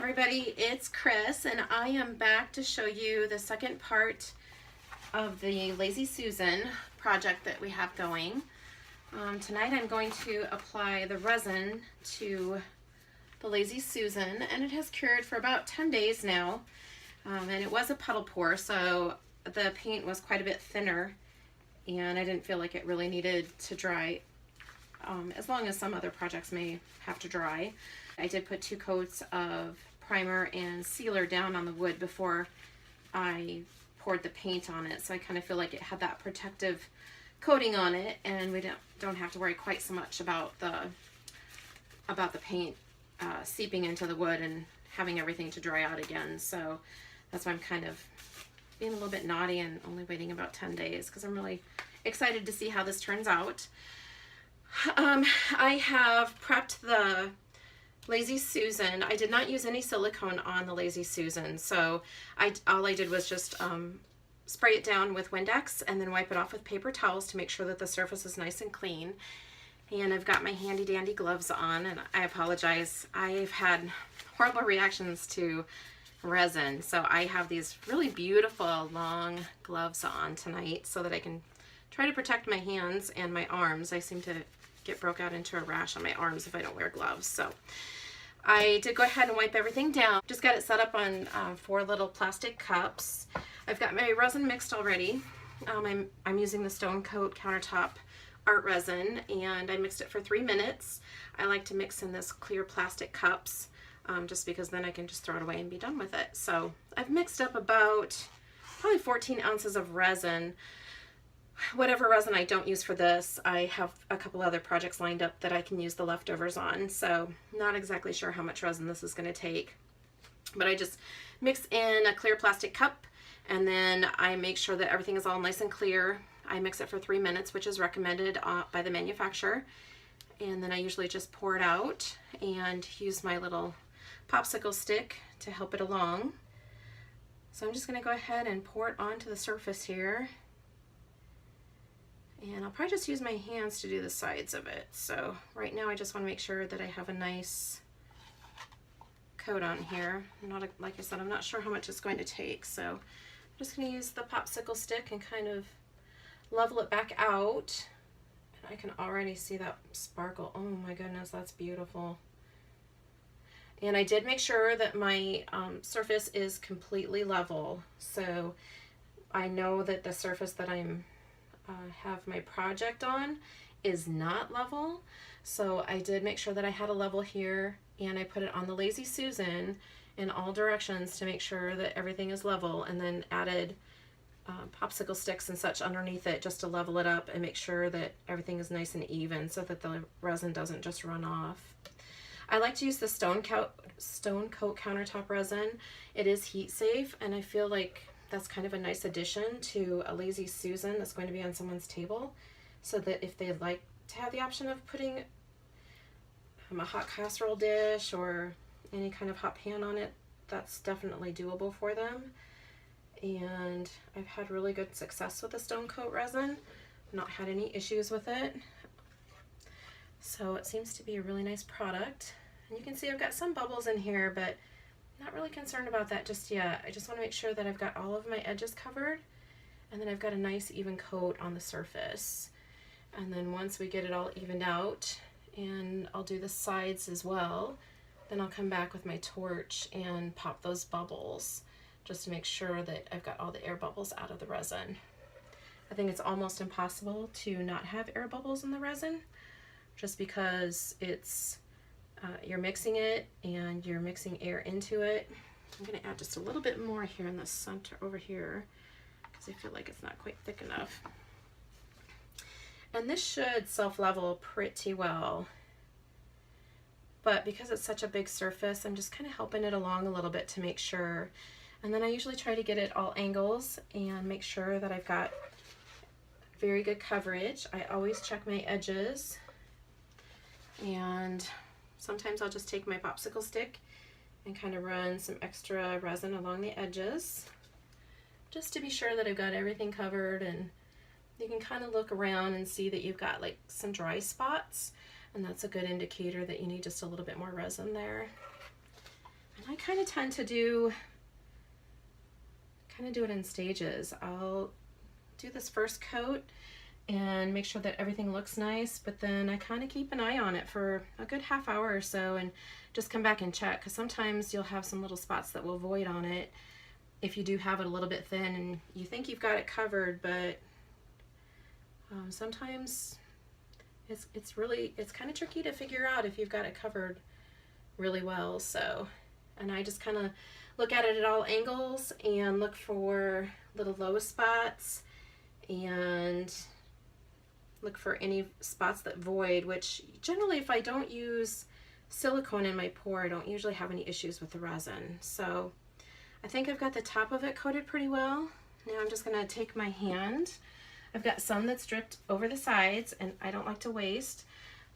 everybody, it's Chris and I am back to show you the second part of the Lazy Susan project that we have going. Tonight I'm going to apply the resin to the Lazy Susan, and it has cured for about 10 days now, and it was a puddle pour, so the paint was quite a bit thinner and I didn't feel like it really needed to dry as long as some other projects may have to dry. I did put 2 coats of primer and sealer down on the wood before I poured the paint on it, so I kind of feel like it had that protective coating on it, and we don't have to worry quite so much about the paint seeping into the wood and having everything to dry out again. So that's why I'm kind of being a little bit naughty and only waiting about 10 days because I'm really excited to see how this turns out. I have prepped the Lazy Susan. I did not use any silicone on the Lazy Susan, so all I did was just spray it down with Windex and then wipe it off with paper towels to make sure that the surface is nice and clean. And I've got my handy dandy gloves on, and I apologize, I've had horrible reactions to resin, so I have these really beautiful long gloves on tonight so that I can try to protect my hands and my arms. I seem to get broke out into a rash on my arms if I don't wear gloves. So I did go ahead and wipe everything down. Just got it set up on 4 little plastic cups. I've got my resin mixed already. I'm using the Stone Coat Countertop art resin, and I mixed it for 3 minutes. I like to mix in this clear plastic cups just because then I can just throw it away and be done with it. So I've mixed up about probably 14 ounces of resin. Whatever resin I don't use for this, I have a couple other projects lined up that I can use the leftovers on, so not exactly sure how much resin this is going to take. But I just mix in a clear plastic cup, and then I make sure that everything is all nice and clear. I mix it for 3 minutes, which is recommended by the manufacturer, and then I usually just pour it out and use my little popsicle stick to help it along. So I'm just going to go ahead and pour it onto the surface here. And I'll probably just use my hands to do the sides of it. So right now I just want to make sure that I have a nice coat on here. Like I said, I'm not sure how much it's going to take, so I'm just going to use the popsicle stick and kind of level it back out. And I can already see that sparkle. Oh my goodness, that's beautiful. And I did make sure that my surface is completely level. So I know that the surface that I'm have my project on is not level, so I did make sure that I had a level here, and I put it on the Lazy Susan in all directions to make sure that everything is level, and then added popsicle sticks and such underneath it just to level it up and make sure that everything is nice and even so that the resin doesn't just run off. I like to use the Stone Coat Countertop resin. It is heat safe, and I feel like that's kind of a nice addition to a Lazy Susan that's going to be on someone's table, so that if they'd like to have the option of putting a hot casserole dish or any kind of hot pan on it, that's definitely doable for them. And I've had really good success with the Stone Coat resin, not had any issues with it. So it seems to be a really nice product. And you can see I've got some bubbles in here, but not really concerned about that just yet. I just want to make sure that I've got all of my edges covered, and then I've got a nice even coat on the surface. And then once we get it all evened out, and I'll do the sides as well, then I'll come back with my torch and pop those bubbles just to make sure that I've got all the air bubbles out of the resin. I think it's almost impossible to not have air bubbles in the resin, just because it's you're mixing it and you're mixing air into it. I'm going to add just a little bit more here in the center over here because I feel like it's not quite thick enough. And this should self-level pretty well, but because it's such a big surface, I'm just kind of helping it along a little bit to make sure. And then I usually try to get it all angles and make sure that I've got very good coverage. I always check my edges, and sometimes I'll just take my popsicle stick and kind of run some extra resin along the edges just to be sure that I've got everything covered. And you can kind of look around and see that you've got like some dry spots, and that's a good indicator that you need just a little bit more resin there. And I kind of tend to do it in stages. I'll do this first coat and make sure that everything looks nice, but then I kind of keep an eye on it for a good half hour or so and just come back and check, because sometimes you'll have some little spots that will void on it if you do have it a little bit thin and you think you've got it covered, but sometimes it's kind of tricky to figure out if you've got it covered really well. So, and I just kind of look at it at all angles and look for little low spots and look for any spots that void, which generally if I don't use silicone in my pour, I don't usually have any issues with the resin. So I think I've got the top of it coated pretty well. Now I'm just gonna take my hand. I've got some that's dripped over the sides and I don't like to waste.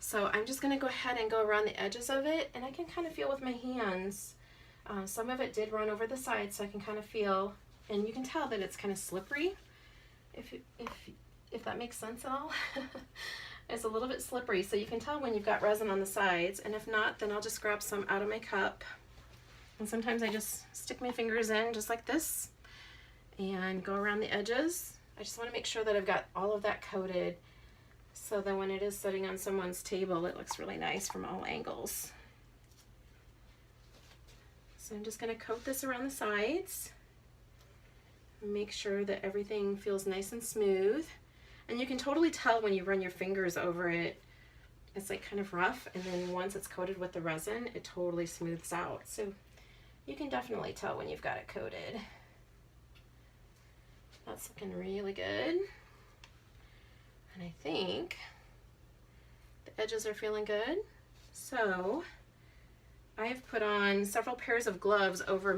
So I'm just gonna go ahead and go around the edges of it, and I can kind of feel with my hands. Some of it did run over the sides, so I can kind of feel, and you can tell that it's kind of slippery, if that makes sense at all. It's a little bit slippery, so you can tell when you've got resin on the sides, and if not, then I'll just grab some out of my cup. And sometimes I just stick my fingers in just like this and go around the edges. I just want to make sure that I've got all of that coated, so that when it is sitting on someone's table, it looks really nice from all angles. So I'm just going to coat this around the sides. Make sure that everything feels nice and smooth. And you can totally tell when you run your fingers over it, it's like kind of rough, and then once it's coated with the resin, it totally smooths out. So you can definitely tell when you've got it coated. That's looking really good. And I think the edges are feeling good. So I've put on several pairs of gloves over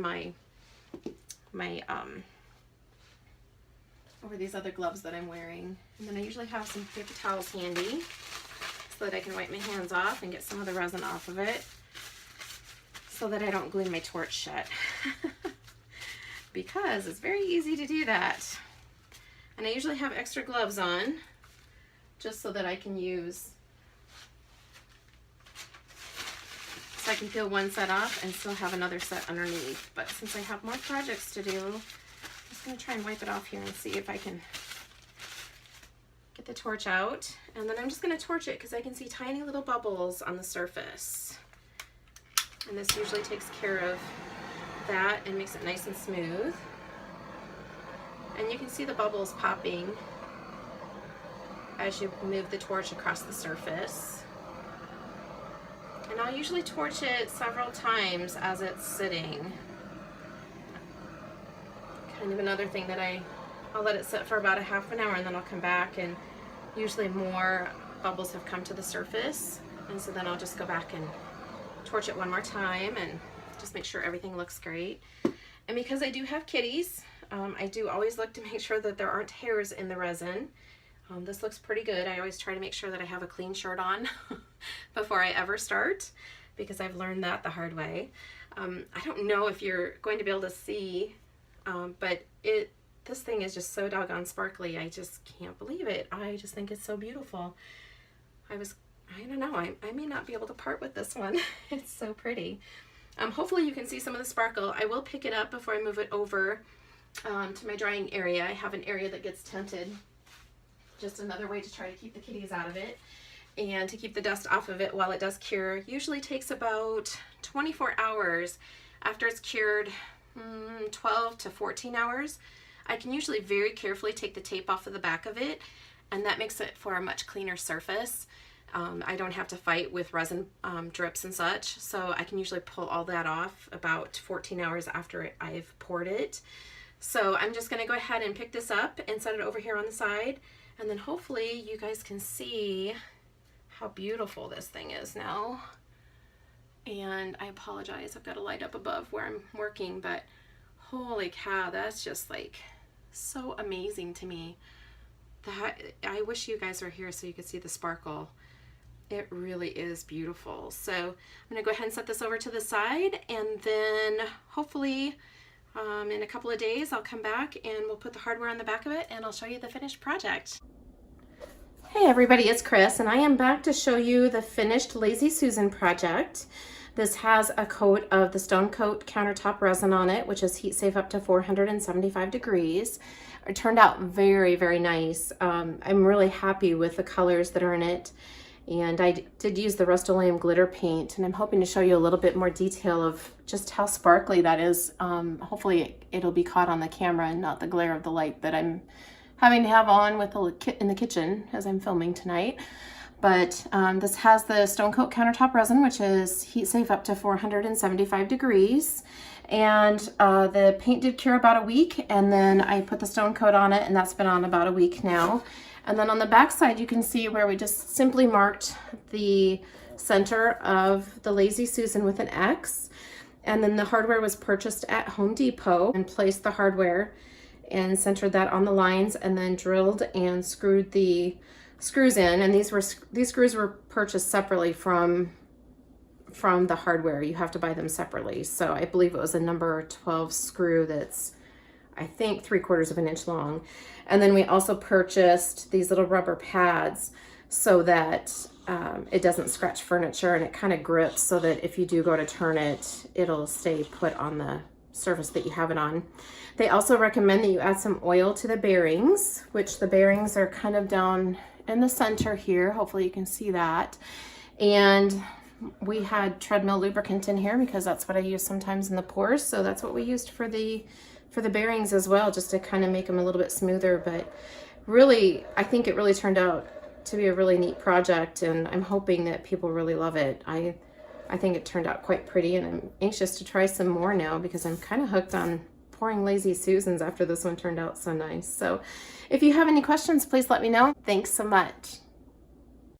over these other gloves that I'm wearing. And then I usually have some paper towels handy so that I can wipe my hands off and get some of the resin off of it, so that I don't glue my torch shut. Because it's very easy to do that. And I usually have extra gloves on just so that I can use, so I can peel one set off and still have another set underneath. But since I have more projects to do, I'm just going to try and wipe it off here and see if I can get the torch out. And then I'm just going to torch it because I can see tiny little bubbles on the surface. And this usually takes care of that and makes it nice and smooth. And you can see the bubbles popping as you move the torch across the surface. And I'll usually torch it several times as it's sitting. Kind of another thing that I'll let it sit for about a half an hour, and then I'll come back, and usually more bubbles have come to the surface. And so then I'll just go back and torch it one more time and just make sure everything looks great. And because I do have kitties, I do always look to make sure that there aren't hairs in the resin. This looks pretty good. I always try to make sure that I have a clean shirt on before I ever start, because I've learned that the hard way. I don't know if you're going to be able to see, but this thing is just so doggone sparkly. I just can't believe it. I just think it's so beautiful. I don't know, I may not be able to part with this one. It's so pretty. Hopefully you can see some of the sparkle. I will pick it up before I move it over to my drying area. I have an area that gets tinted. Just another way to try to keep the kitties out of it and to keep the dust off of it while it does cure. Usually takes about 24 hours. After it's cured, 12 to 14 hours. I can usually very carefully take the tape off of the back of it, and that makes it for a much cleaner surface. I don't have to fight with resin drips and such, so I can usually pull all that off about 14 hours after I've poured it. So I'm just going to go ahead and pick this up and set it over here on the side, and then hopefully you guys can see how beautiful this thing is now. And I apologize, I've got a light up above where I'm working, but holy cow, that's just like so amazing to me. That I wish you guys were here so you could see the sparkle. It really is beautiful. So I'm going to go ahead and set this over to the side, and then hopefully in a couple of days I'll come back and we'll put the hardware on the back of it, and I'll show you the finished project. Hey everybody, it's Chris, and I am back to show you the finished Lazy Susan project. This has a coat of the Stone Coat Countertop resin on it, which is heat safe up to 475 degrees. It turned out very, very nice. I'm really happy with the colors that are in it. And I did use the Rust-Oleum glitter paint, and I'm hoping to show you a little bit more detail of just how sparkly that is. Hopefully it'll be caught on the camera and not the glare of the light that I'm having to have on with in the kitchen as I'm filming tonight. But this has the Stone Coat Countertop resin, which is heat safe up to 475 degrees. And the paint did cure about a week, and then I put the Stone Coat on it, and that's been on about a week now. And then on the back side, you can see where we just simply marked the center of the Lazy Susan with an X. And then the hardware was purchased at Home Depot, and placed the hardware and centered that on the lines, and then drilled and screwed the screws in. And these screws were purchased separately from the hardware. You have to buy them separately. So I believe it was a number 12 screw that's, I think, 3/4 of an inch long. And then we also purchased these little rubber pads so that it doesn't scratch furniture, and it kind of grips so that if you do go to turn it, it'll stay put on the surface that you have it on. They also recommend that you add some oil to the bearings, which the bearings are kind of down in the center here. Hopefully you can see that. And we had treadmill lubricant in here because that's what I use sometimes in the pours. So that's what we used for the bearings as well, just to kind of make them a little bit smoother. But really, I think it really turned out to be a really neat project, and I'm hoping that people really love it. I think it turned out quite pretty, and I'm anxious to try some more now because I'm kind of hooked on pouring Lazy Susans after this one turned out so nice. So if you have any questions, please let me know. Thanks so much.